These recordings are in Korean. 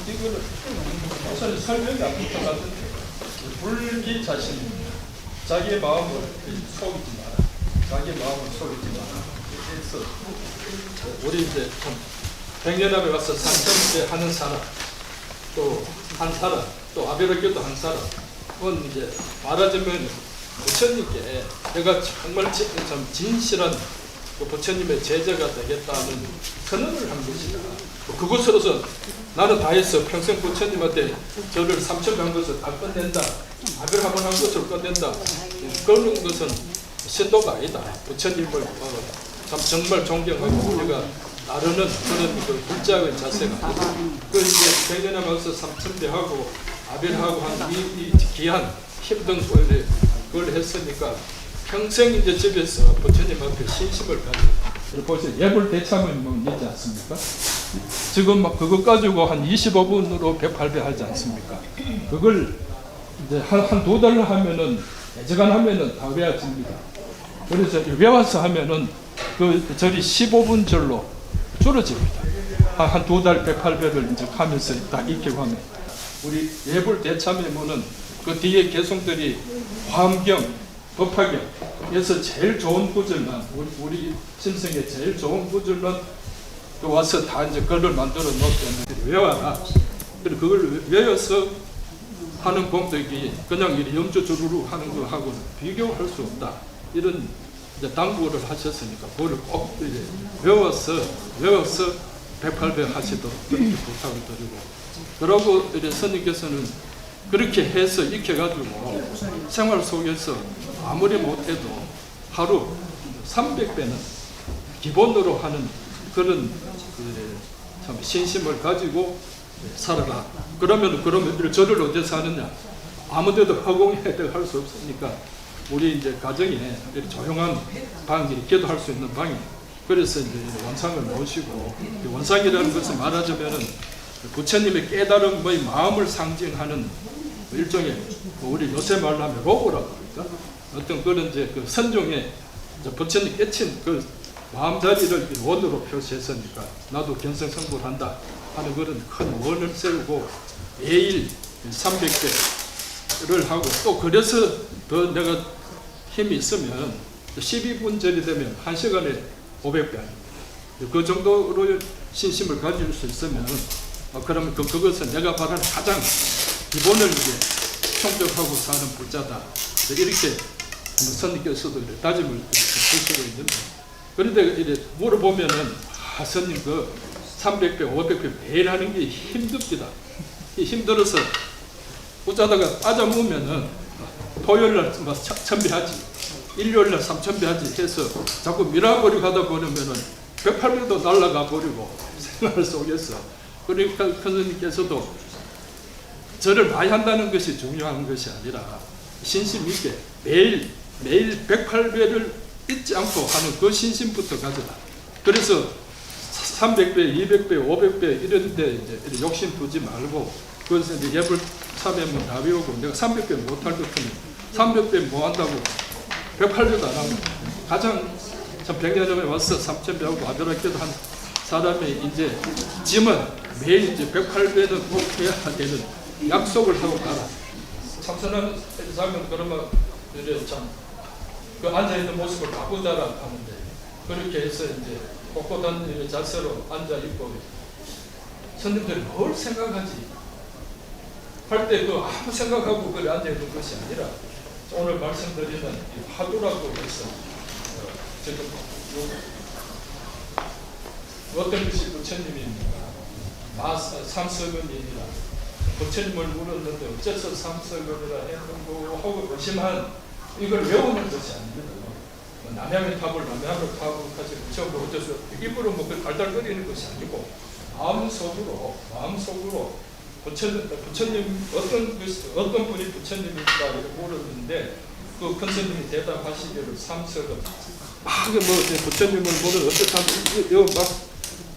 이거는 사실 설명이 안 붙어 같은데 불기 자신입니다. 자기의 마음을 속이지 마라. 자기의 마음을 속이지 마라. 그래서 우리 이제 좀 백년암에 와서 산천대 하는 사람, 또 한 사람, 또 아베르교도 한 사람은 이제 말하자면 부처님께 내가 정말 참 진실한 그 부처님의 제자가 되겠다는 선언을 한 것이다. 그것으로서 나는 다 했어. 평생 부처님한테 저를 3천 한 것을 다 끝낸다. 아벨 한번 한 것을 끝낸다. 그런 것은 신도가 아니다. 부처님을 참 정말 존경하고 우리가 나르는 그런 그 불자의 자세가 아니다. 그 이제 백년에 와서 3천대하고 아벨하고 한 이 귀한 힘든 그걸 했으니까 평생 이제 집에서 부처님 앞에 신심을 가지고 보세요. 예불 대참은 있지 않습니까? 지금 막 그거 가지고 한 25분으로 108배 하지 않습니까? 그걸 이제 한 두 달 하면은 애저간 하면은 다 외워집니다. 그래서 외워서 하면은 그 절이 15분 절로 줄어집니다. 한 두 달 108배를 이제 하면서 다 익히고 하면 우리 예불 대참이면은 그 뒤에 개송들이 화엄경, 법화경에서 제일 좋은 구절만 우리 신성에 제일 좋은 구절만 와서 다 이제 글을 만들어 놓고 외워라. 그리고 그걸 외워서 하는 공덕이 그냥 이 염주 주르르 하는 거하고는 비교할 수 없다. 이런 이제 당부를 하셨으니까 그걸 꼭 이제 외워서 108배 하시도록 그렇게 부탁을 드리고, 그러고 이제 스님께서는 그렇게 해서 익혀가지고 생활 속에서 아무리 못해도 하루 300배는 기본으로 하는 그런 참 신심을 가지고 살아라. 그러면 저를 어디서 하느냐? 아무데도 허공에 할 수 없으니까 우리 이제 가정에 조용한 방이 기도할 수 있는 방이, 그래서 이제 원상을 모시고, 원상이라는 것은 말하자면은 부처님의 깨달음의 마음을 상징하는 일종의 우리 요새 말로 하면 로고라고 합니까? 어떤 그런 이제 그 선종의 부처님 깨친 그 마음자리를 원으로 표시했으니까 나도 견성성불한다 하는 그런 큰 원을 세우고 매일 300배를 하고, 또 그래서 더 내가 힘이 있으면 12분 절이 되면 1시간에 500배 그 정도로 신심을 가질 수 있으면 그러면 그것은 내가 바라는 가장 기본을 이제 충족하고 사는 불자다. 이렇게 스님께서도 다짐을 하시고 있는데, 그런데 이제 물어보면은 스님 그 300배, 500배 매일 하는 게 힘듭니다. 힘들어서 웃자다가 빠져먹으면은 토요일날 1000배 하지, 일요일날 3000배 하지 해서 자꾸 밀어버리고 하다 보면은 108배도 날아가 버리고 생활 속에서, 그러니까 스님께서도 절을 많이 한다는 것이 중요한 것이 아니라 신심 있게 매일 108배를 잊지 않고 하는 그 신심부터 가져라. 그래서 300배, 200배, 500배 이런 데 이제 욕심 두지 말고, 그래서 이제 예불 참여면 다 배우고, 내가 300배 못할 것 같으면 300배 뭐 한다고 108배도 안 하고, 가장 참 100년 전에 와서 3000배 하고 아베라께도 한 사람이 이제 짐은 매일 이제 108배는 꼭 해야 되는 약속을 하고 가라. 참선하는 사람은 그러면 이제 참 그 앉아 있는 모습을 바꾸자라 하는데, 그렇게 해서 이제 꼿꼿한 자세로 앉아 있고, 스님들이 뭘 생각하지 할 때 그 아무 생각하고 그래 앉아 있는 것이 아니라 오늘 말씀드리는 이 화두라고 해서 지금 어떤 것이 부처님입니까? 삼서근이니라. 부처님을 물었는데 어째서 삼서근이라 했는고 하고 의심한, 이걸 외우는 것이 아니거든요. 남양의 탑을 남양으로 타고까지 붙여고 어째서 입으로 뭐 달달거리는 것이 아니고 마음속으로 부처님 어떤 분이 부처님일까 이렇게 물었는데, 그 큰 스님이 대답하시기를 삼서근 막 뭐 부처님을 모르는 어떻게 막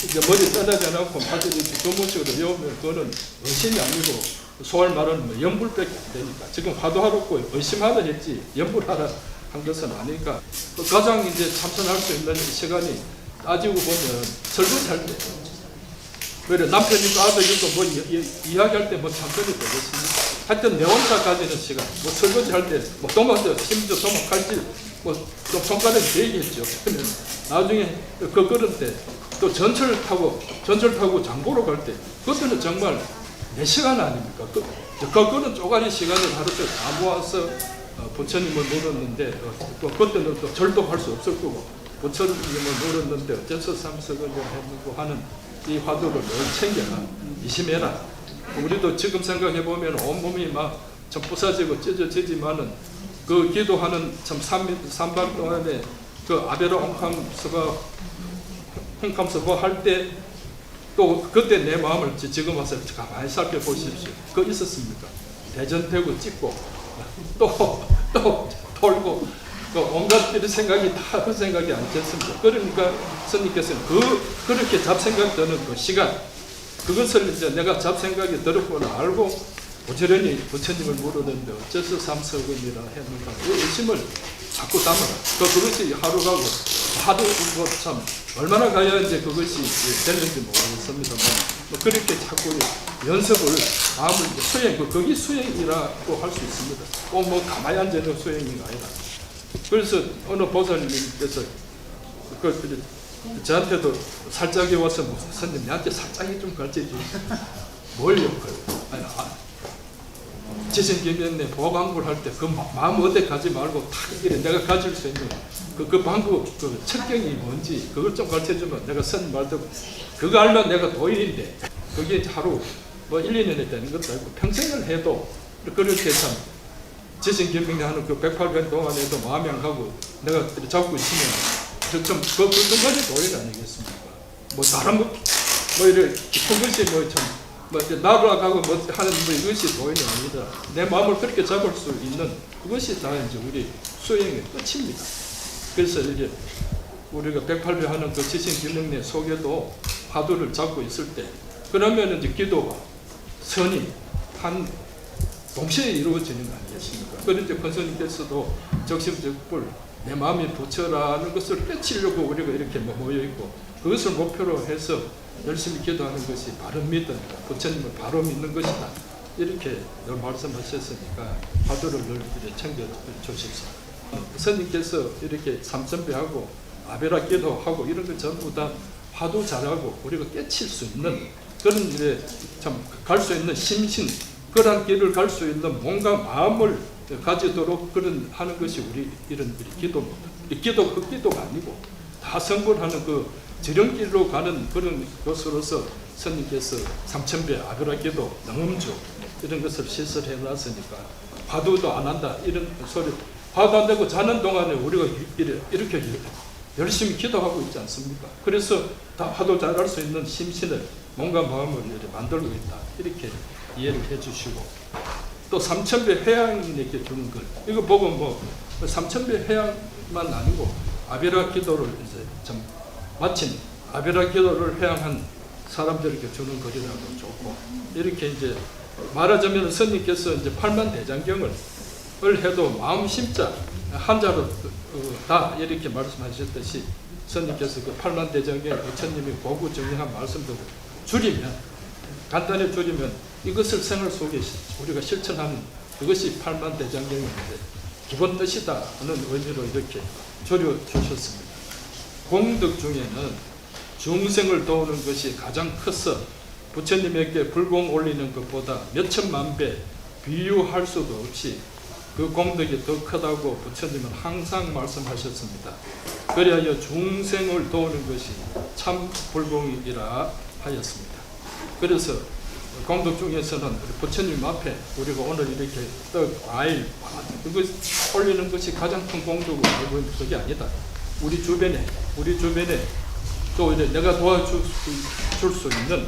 이제 머리 떠나지 않고 바지를 조문식으로 외우면 그거는 의심이 아니고 소할 말은 뭐 염불밖에 안 되니까, 지금 화두하라고 의심하라 했지 염불하라 한 것은 아니니까, 가장 이제 참선할 수 있는 시간이 따지고 보면 설거지할 때 그래 남편이고 아들이고 뭐 이야기할 때 뭐 참선이 되겠습니까? 하여튼 내 혼자 가지는 시간, 뭐 설거지 할 때, 뭐 도마도 심지어 도마 칼질, 뭐좀 손가락이 되겠죠. 그러면 나중에 그 그런 때 또 전철 타고 장보러 갈 때 그때는 정말 4시간 아닙니까? 그거는 쪼가리 시간을 하루째 다 모아서 부처님을 물었는데 또 그때는 또 절도 할 수 없을 거고 부처님을 물었는데 어째서 삼석을 했는고 하는 이 화두를 늘 챙겨라, 이심해라. 우리도 지금 생각해 보면 온몸이 막 좀 부사지고 찢어지지만은 그 기도하는 참 3박 동안에 그 아베라 홍kam서가 할 때 또 그때 내 마음을 지금 와서 가만히 살펴보십시오. 그거 있었습니까? 대전되고 찍고 또 돌고 온갖 생각이 다 그 생각이 안 됐습니다. 그러니까 스님께서는 그렇게 잡생각 드는 그 시간, 그것을 이제 내가 잡생각이 들었구나 알고 부지런히 부처님을 물었는데 어째서 삼석은이라 했는가, 이 의심을 자꾸 담아라. 그것이 하루 가고 하도 참 얼마나 가야 이제 그것이 되는지 모르겠습니다만 그렇게 자꾸 연습을 마음을 수행, 거기 수행이라고 할 수 있습니다. 꼭 뭐 가만히 앉아 있는 수행이 아니라. 그래서 어느 보살님께서 저한테도 살짝이 와서 스님 나한테 살짝이 좀 가르쳐주지. 뭘요? 지생기면에 보강구를 할 때 그 마음 어디 가지 말고 탁 이래 내가 가질 수 있는 그 방구 그 척경이 뭔지 그걸 좀 가르쳐주면 내가 스님 말 듣고 그거 알면 내가 도인인데 그게 하루 뭐 1, 2년 했다는 것도 아니고 평생을 해도 그렇게 참 지생기명에 하는 그 108년 동안에도 마음이 안 가고 내가 잡고 있으면 좀 그것이 도인 아니겠습니까? 뭐 다른 뭐 이래 그것이 뭐참 나라가고 뭐 하는 뭐 이것이 도인이 아니다. 내 마음을 그렇게 잡을 수 있는 그것이 다 이제 우리 수행의 끝입니다. 그래서 이제 우리가 108배 하는 그 지신균형내 속에도 화두를 잡고 있을 때 그러면 이제 기도와 선이 한 동시에 이루어지는 거 아니겠습니까? 그런데 권선님께서도 적심적불 내 마음이 부처라는 것을 깨치려고 우리가 이렇게 모여 있고 그것을 목표로 해서 열심히 기도하는 것이 바른 믿음, 부처님을 바로 믿는 것이다. 이렇게 늘 말씀하셨으니까 화두를 늘 챙겨 주십시오. 스님께서 이렇게 삼천배하고 아베라 기도하고 이런 것 전부 다 화두 잘하고 우리가 깨칠 수 있는 그런 일에 참 갈 수 있는 심신, 그러한 길을 갈 수 있는 뭔가 마음을 가지도록 그런 하는 것이 우리 이런 기도입니다. 이 기도 그 기도가 아니고 다 성불하는 그 지름길로 가는 그런 것으로서 스님께서 삼천배 아베라 기도, 능음주 이런 것을 시설해 놨으니까 화두도 안 한다 이런 소리, 화두 안 되고 자는 동안에 우리가 이렇게 열심히 기도하고 있지 않습니까? 그래서 다 화두 잘할 수 있는 심신을 뭔가 마음을 이렇게 만들고 있다 이렇게 이해를 해주시고 또 삼천배 회양에게 주는 것 이거 보고 뭐 삼천배 회양만 아니고 아베라 기도를 이제 좀 마침 아베라 기도를 회양한 사람들에게 주는 거리라도 좋고 이렇게 이제 말하자면 스님께서 이제 8만 대장경을 해도 마음 심자 한자로 다 이렇게 말씀하셨듯이 스님께서 그 8만 대장경 부처님이 고구 정리한 말씀도 줄이면 간단히 줄이면 이것을 생활 속에 우리가 실천하는 그것이 8만 대장경인데 기본 뜻이다 하는 의미로 이렇게 줄여 주셨습니다. 공덕 중에는 중생을 도우는 것이 가장 커서 부처님에게 불공 올리는 것보다 몇천만 배 비유할 수도 없이 그 공덕이 더 크다고 부처님은 항상 말씀하셨습니다. 그리하여 중생을 도우는 것이 참 불공이라 하였습니다. 그래서 공덕 중에서는 부처님 앞에 우리가 오늘 이렇게 떡, 과일, 그거 올리는 것이 가장 큰 공덕으로 알고 있는 그게 아니다. 우리 주변에 또 이제 내가 도와줄 수 있는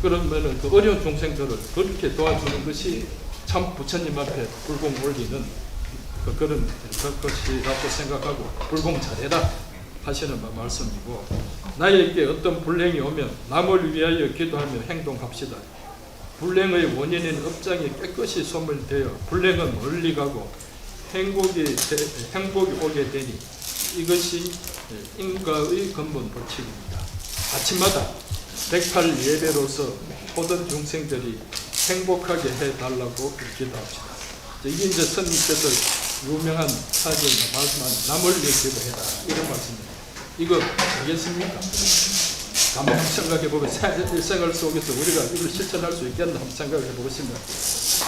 그러면은 그 어려운 중생들을 그렇게 도와주는 것이 참 부처님 앞에 불공 올리는 그런 것이라고 생각하고 불공 잘해라 하시는 말씀이고 나에게 어떤 불행이 오면 남을 위하여 기도하며 행동합시다. 불행의 원인인 업장이 깨끗이 소멸되어 불행은 멀리 가고 행복이 오게 되니 이것이 인과의 근본 법칙입니다. 아침마다 108 예배로서 모든 중생들이 행복하게 해달라고 기도합시다. 이게 이제 스님께서 유명한 사제가 말씀한 남을 위해 기도해라 이런 말씀입니다. 이거 되겠습니까? 한번 생각해보면 일생활 속에서 우리가 이걸 실천할 수 있겠나 한번 생각해보시면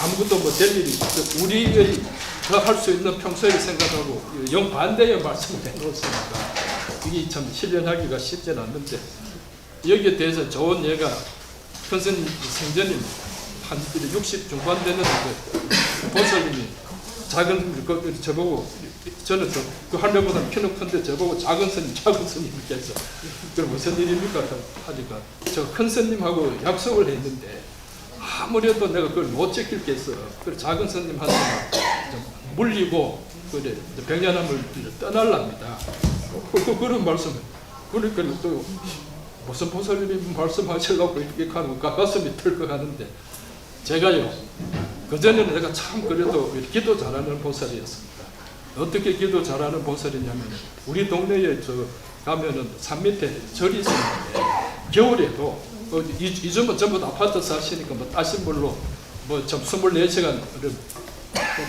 아무것도 뭐 될 일이 우리의 더 할 수 있는 평소에 생각하고 영반대의 말씀을 해놓습니다. 이게 참 실현하기가 쉽지는 않는데 여기에 대해서 좋은 예가 큰 스님 생전임 한 60 중반 되는 보살님이 작은 저보고 저는 그 할매보다 키는 큰데 저보고 작은 스님 이렇게 해서 그럼 무슨 일입니까? 하니까 저 큰 스님하고 약속을 했는데 아무래도 내가 그걸 못 지킬겠어. 그래서 작은 스님한테 물리고 그래 병련함을 떠날랍니다. 그런 말씀. 그러니까 또 무슨 보살님이 말씀하시려고 이렇게 하는 가슴이 털컥하는데 제가요 그전에는 내가 참 그래도 기도 잘하는 보살이었습니다. 어떻게 기도 잘하는 보살이냐면 우리 동네에 가면은 산 밑에 절이 있었는데 겨울에도 이즘은 전부 다 아파트 사시니까 뭐 따신 물로 뭐 좀 24시간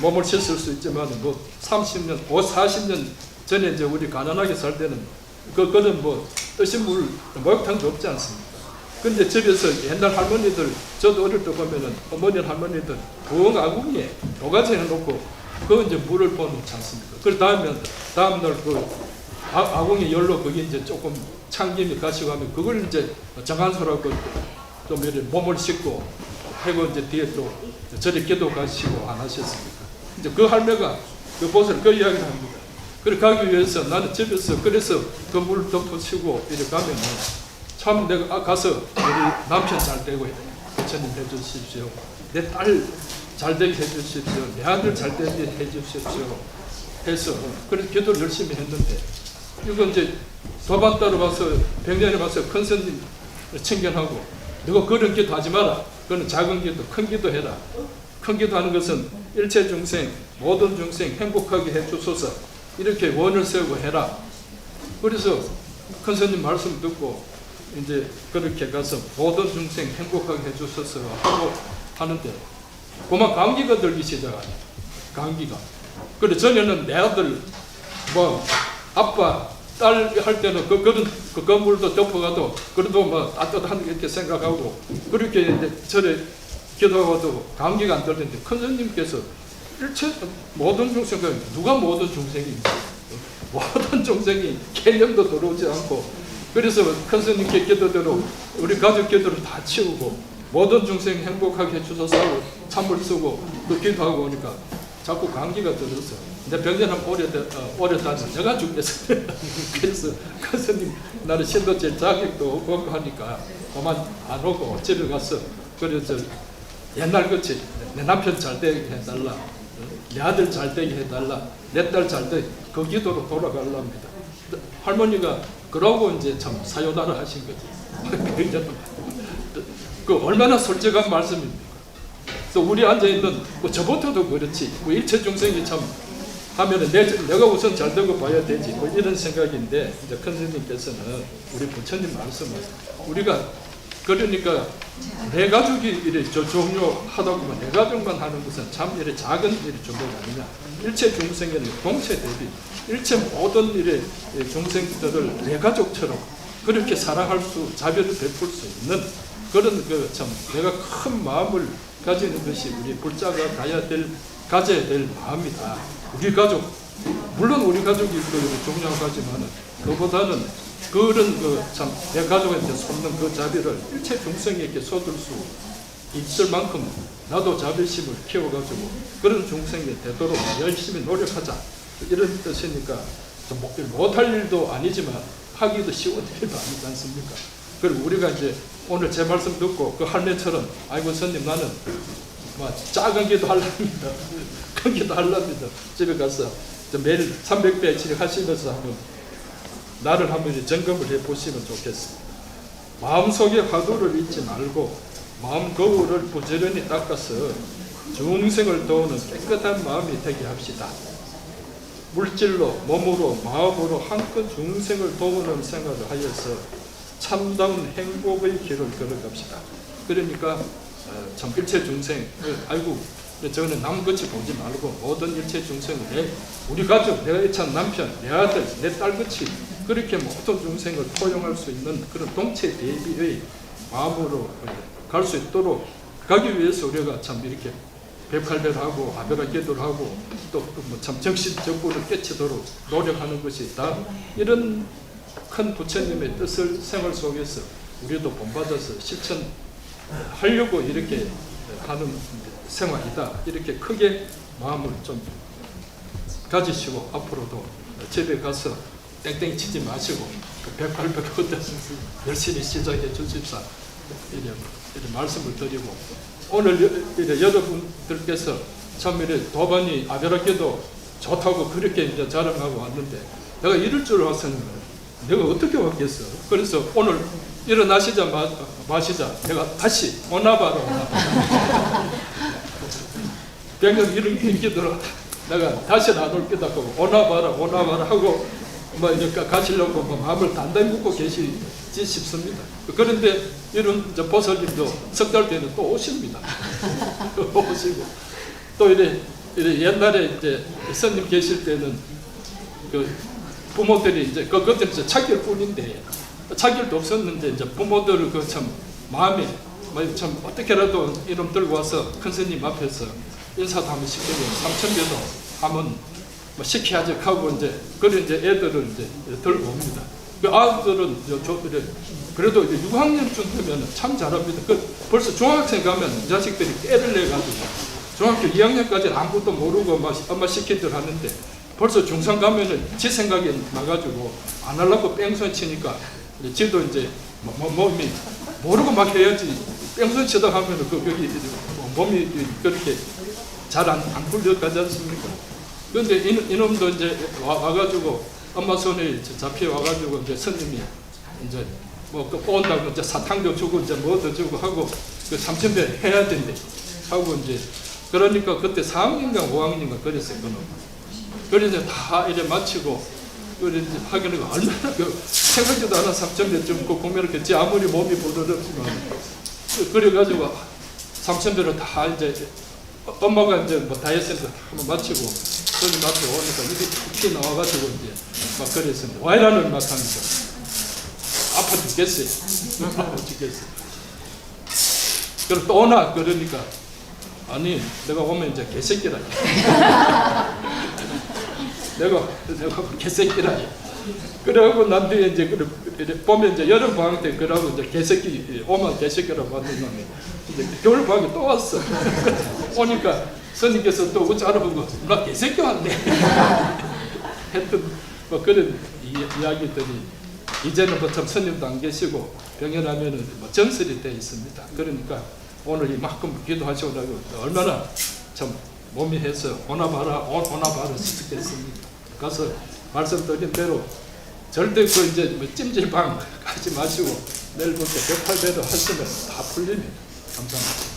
몸을 씻을 수 있지만 뭐 30년, 40년 전에 이제 우리 가난하게 살 때는 그거는 뭐 뜨신 물 목욕탕도 없지 않습니까? 근데 집에서 옛날 할머니들 저도 어릴 때 보면은 어머니 할머니들 부엉 아궁이에 도가지 해놓고 그 이제 물을 부어놓지 않습니까? 그 다음날 그 아궁이 열로 거기 이제 조금 참김이 가시고 하면 그걸 이제 정한소라고 좀 이렇게 몸을 씻고 하고 이제 뒤에 또 저리 기도 가시고 안 하셨습니까? 이제 그 할매가 그 보살 그 이야기를 합니다. 그래 가기 위해서 나는 집에서 그래서 그 물 덮어치고 이렇게 가면은 참 내가 가서 우리 남편 잘 되고 부처님 해주십시오. 내 딸 잘 되게 해주십시오. 내 아들 잘 되게 해주십시오. 해서 그래서 기도를 열심히 했는데 이건 이제 도반 따로 가서 병년에 가서 큰 스님 청견하고 너가 그런 기도 하지 마라. 그거는 작은 기도, 큰 기도 해라. 큰 기도하는 것은 일체 중생, 모든 중생 행복하게 해주소서 이렇게 원을 세우고 해라. 그래서 큰 스님 말씀 듣고 이제 그렇게 가서 모든 중생 행복하게 해주소서 하고 하는데 그만 감기가 들기 시작하네. 감기가. 그래 전에는 내 아들 뭐 아빠 딸 할 때는 그 건물도 덮어가도 그래도 뭐 따뜻한 이렇게 생각하고 그렇게 이제 절에 기도하고도 감기가 안 들는데 큰 스님께서 일체 모든 중생 누가 모든 중생입니까? 모든 중생이 개념도 들어오지 않고 그래서 큰 스님께 기도대로 우리 가족 기도를 다 치우고 모든 중생 행복하게 해주소서 하고 찬물 쓰고 그 기도하고 오니까 자꾸 감기가 들어서 내 병전은 오래 다녀서 내가 죽겠어. 그래서 큰 스님 나는 신도질 자격도 없고 하니까 그만 안 오고 집에 가서 그래서 옛날 같이 내 남편 잘 되게 해달라, 내 아들 잘 되게 해달라, 내 딸 잘 되게 그 기도로 돌아가려합니다. 할머니가 그러고 이제 참 사요나라 하신 거지. 그 얼마나 솔직한 말씀입니까? 그래서 우리 앉아 있는 저부터도 그렇지. 일체 중생이 참 하면은 내가 우선 잘 되고 봐야 되지. 뭐 이런 생각인데 이제 큰 스님께서는 우리 부처님 말씀을 우리가 그러니까 내 가족이 이래 중요하다고 하면 내 가족만 하는 것은 참 이래 작은 일이 중요가 아니냐. 일체 중생에는 공체 대비 일체 모든 일의 중생들을 내 가족처럼 그렇게 사랑할 수 자비를 베풀 수 있는 그런 그 참 내가 큰 마음을 가지는 것이 우리 불자가 가져야 될 마음이다. 우리 가족 물론 우리 가족이 중요하지만은 그보다는 그런 그 참 내 가족한테 쏟는 그 자비를 일체 중생에게 쏟을 수 있을 만큼 나도 자비심을 키워가지고 그런 중생이 되도록 열심히 노력하자 이런 뜻이니까 못할 일도 아니지만 하기도 쉬운 일도 아니지 않습니까? 그리고 우리가 이제 오늘 제 말씀 듣고 그 할매처럼 아이고 스님 나는 뭐 작은 기도 하랍니다. 큰 기도 하랍니다. 집에 가서 매일 300배 하시면서 한번 나를 한번 점검을 해보시면 좋겠습니다. 마음속에 화두를 잊지 말고 마음 거울을 부지런히 닦아서 중생을 도우는 깨끗한 마음이 되게 합시다. 물질로 몸으로 마음으로 한껏 중생을 도우는 생활을 하여서 참다운 행복의 길을 걸어갑시다. 그러니까 참 일체 중생을 아이고 저는 남같이 보지 말고 모든 일체 중생을 우리 가족, 내가 애찬 남편, 내 아들, 내 딸같이 그렇게 모든 중생을 포용할 수 있는 그런 동체 대비의 마음으로 갈 수 있도록 가기 위해서 우리가 참 이렇게 백팔배하고 아베라 기도를 하고 또 뭐 참 정신적으로 깨치도록 노력하는 것이 다 이런 큰 부처님의 뜻을 생활 속에서 우리도 본받아서 실천하려고 이렇게 하는 생활이다. 이렇게 크게 마음을 좀 가지시고 앞으로도 집에 가서 땡땡 치지 마시고 108배 열심히 시작해 주십사. 이런 말씀을 드리고 오늘 여러분들께서 참 이래 도반이 아베라기도 좋다고 그렇게 이제 자랑하고 왔는데 내가 이럴 줄 알았으면 내가 어떻게 왔겠어. 그래서 오늘 일어나시자 마시자 내가 다시 오나바라 병력 이런 기도로 내가 다시는 안 올 거다 하고 오나바라 하고 뭐 이렇게 가시려고 마음을 단단히 묻고 계시지 싶습니다. 그런데 이런 보살님도 석 달 뒤에는 또 오십니다. 오시고 또 이래 옛날에 이제 스님 계실 때는 그 부모들이 이제 그것들 이제 차길 뿐인데 차길도 없었는데 이제 부모들 그 참 마음에 참 어떻게라도 이름 들고 와서 큰 스님 앞에서 인사도 한번 시키고 삼천배도 한번 뭐 시켜야지 하고 이제 그런 이제 애들을 이제 들고 옵니다. 그 아들은 그래도 이제 6학년쯤 되면 참 잘합니다. 벌써 중학생 가면 자식들이 깨를 내 가지고 중학교 2학년까지는 아무것도 모르고 막 엄마 시키들 하는데 벌써 중3 가면은 지 생각이 나가지고 안 하려고 뺑소니 치니까 지도 이제 몸이 모르고 막 해야지 뺑소니 치다 하면은 거기 몸이 그렇게 잘 안 풀려가지 않습니까? 그런데 이놈도 이제 와가지고 엄마 손에 잡혀 와가지고 이제 스님이 이제 뭐 온다고 이제 사탕도 주고 이제 뭐도 주고 하고 그 삼천배 해야 된대 하고 이제 그러니까 그때 4학년인가 5학년인가 그랬어요. 그래서 다 이래 마치고 그래 이제 하기는 얼마나 그 생각지도 않은 삼천배 좀 그 공면했겠지 아무리 몸이 부드럽지만 그래가지고 삼천배를 다 이제 엄마가 이제 뭐 다이어트센터 한번 마치고 손님 앞에 오니까 이렇게 나와가지고 이제 막 그랬습니다. 와이란을 막 합니다. 아파 죽겠어요. 아파 죽겠어요. 그리고 또 오나 그러니까 아니 내가 오면 이제 개새끼라. 내가 개새끼라. 그래갖고 난 뒤에 이제 보면 이제 여름 방학 때 그러고 이제 개새끼 오면 개새끼라고 하는 놈이 이제 겨울 방학에 또 왔어. 오니까 스님께서 또 어찌 알아보고 나 개새끼 왔네. 했던 뭐 그런 이야기들이 이제는 뭐 참 스님도 안 계시고 병연하면은 뭐 전설이 돼 있습니다. 그러니까 오늘 이만큼 기도하시고 나고 얼마나 참 몸이 해서 오나바라 시켰습니다. 가서 말씀드린 대로 절대 그 이제 뭐 찜질방 가지 마시고 내일부터 108배도 하시면 다 풀립니다. 감사합니다.